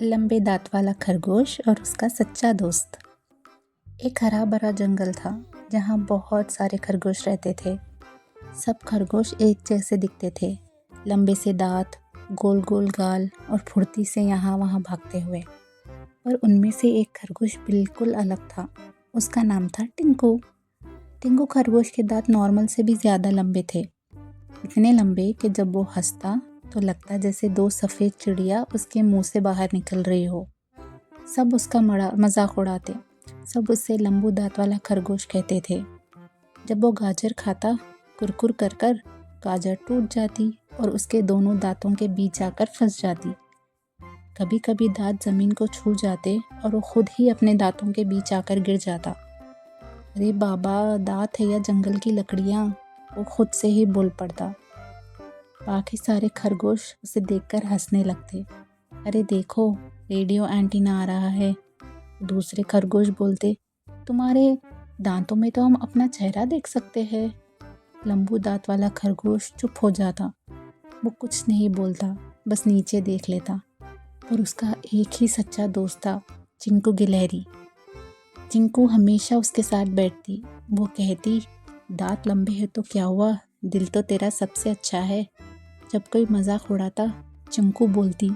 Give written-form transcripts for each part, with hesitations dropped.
लंबे दांत वाला खरगोश और उसका सच्चा दोस्त। एक हरा भरा जंगल था जहाँ बहुत सारे खरगोश रहते थे। सब खरगोश एक जैसे दिखते थे, लंबे से दांत, गोल गोल गाल और फुर्ती से यहाँ वहाँ भागते हुए। पर उनमें से एक खरगोश बिल्कुल अलग था। उसका नाम था टिंकू। टिंकू खरगोश के दांत नॉर्मल से भी ज़्यादा लंबे थे, इतने लंबे कि जब वो हंसता तो लगता जैसे दो सफ़ेद चिड़िया उसके मुंह से बाहर निकल रही हो। सब उसका मजाक उड़ाते, सब उससे लंबू दांत वाला खरगोश कहते थे। जब वो गाजर खाता, कुरकुर कर कर गाजर टूट जाती और उसके दोनों दांतों के बीच आकर फंस जाती। कभी कभी दांत जमीन को छू जाते और वो खुद ही अपने दांतों के बीच आकर गिर जाता। अरे बाबा, दांत है या जंगल की लकड़ियाँ, वो खुद से ही बोल पड़ता। बाकी सारे खरगोश उसे देखकर हंसने लगते। अरे देखो, रेडियो एंटीना आ रहा है। दूसरे खरगोश बोलते, तुम्हारे दांतों में तो हम अपना चेहरा देख सकते हैं। लंबू दांत वाला खरगोश चुप हो जाता। वो कुछ नहीं बोलता, बस नीचे देख लेता। पर उसका एक ही सच्चा दोस्त था, चिंकू गिलहरी। चिंकू हमेशा उसके साथ बैठती। वो कहती, दांत लंबे हैं तो क्या हुआ, दिल तो तेरा सबसे अच्छा है। जब कोई मजाक उड़ाता, चिंकू बोलती,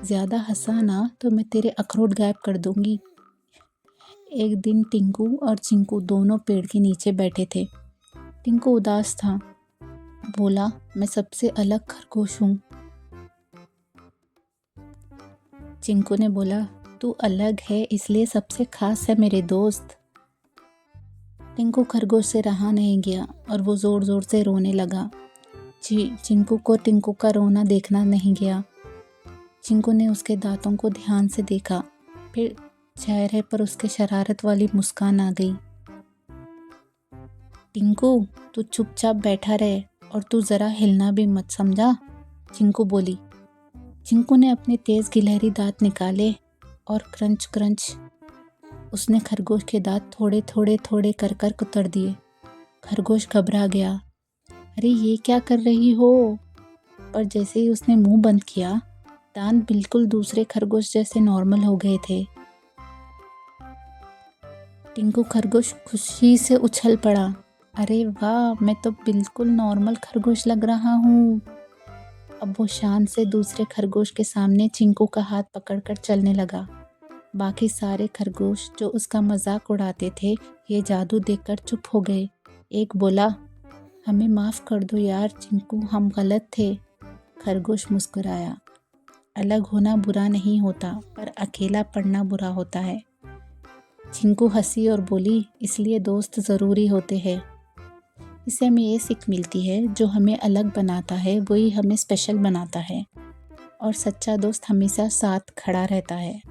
ज़्यादा हंसा ना तो मैं तेरे अखरोट गायब कर दूंगी। एक दिन टिंकू और चिंकू दोनों पेड़ के नीचे बैठे थे। टिंकू उदास था, बोला, मैं सबसे अलग खरगोश हूँ। चिंकू ने बोला, तू अलग है इसलिए सबसे खास है मेरे दोस्त। टिंकू खरगोश से रहा नहीं गया और वो ज़ोर ज़ोर से रोने लगा। चिंकू को टिंकू का रोना देखना नहीं गया। चिंकू ने उसके दांतों को ध्यान से देखा, फिर चेहरे पर उसके शरारत वाली मुस्कान आ गई। टिंकू, तू चुपचाप बैठा रहे और तू ज़रा हिलना भी मत, समझा? चिंकू बोली। चिंकू ने अपने तेज़ गिलहरी दांत निकाले और क्रंच क्रंच उसने खरगोश के दांत थोड़े थोड़े थोड़े कर कर कुतर दिए। खरगोश घबरा गया। अरे ये क्या कर रही हो? पर जैसे ही उसने मुंह बंद किया, दांत बिल्कुल दूसरे खरगोश जैसे नॉर्मल हो गए थे। टिंकू खरगोश खुशी से उछल पड़ा। अरे वाह, मैं तो बिल्कुल नॉर्मल खरगोश लग रहा हूँ। अब वो शान से दूसरे खरगोश के सामने चिंकू का हाथ पकड़कर चलने लगा। बाकी सारे खरगोश जो उसका मजाक उड़ाते थे, ये जादू देखकर चुप हो गए। एक बोला, हमें माफ़ कर दो यार चिंकू, हम गलत थे। खरगोश मुस्कुराया। अलग होना बुरा नहीं होता, पर अकेला पड़ना बुरा होता है। चिंकू हंसी और बोली, इसलिए दोस्त ज़रूरी होते हैं। इससे हमें ये सीख मिलती है, जो हमें अलग बनाता है वही हमें स्पेशल बनाता है, और सच्चा दोस्त हमेशा साथ खड़ा रहता है।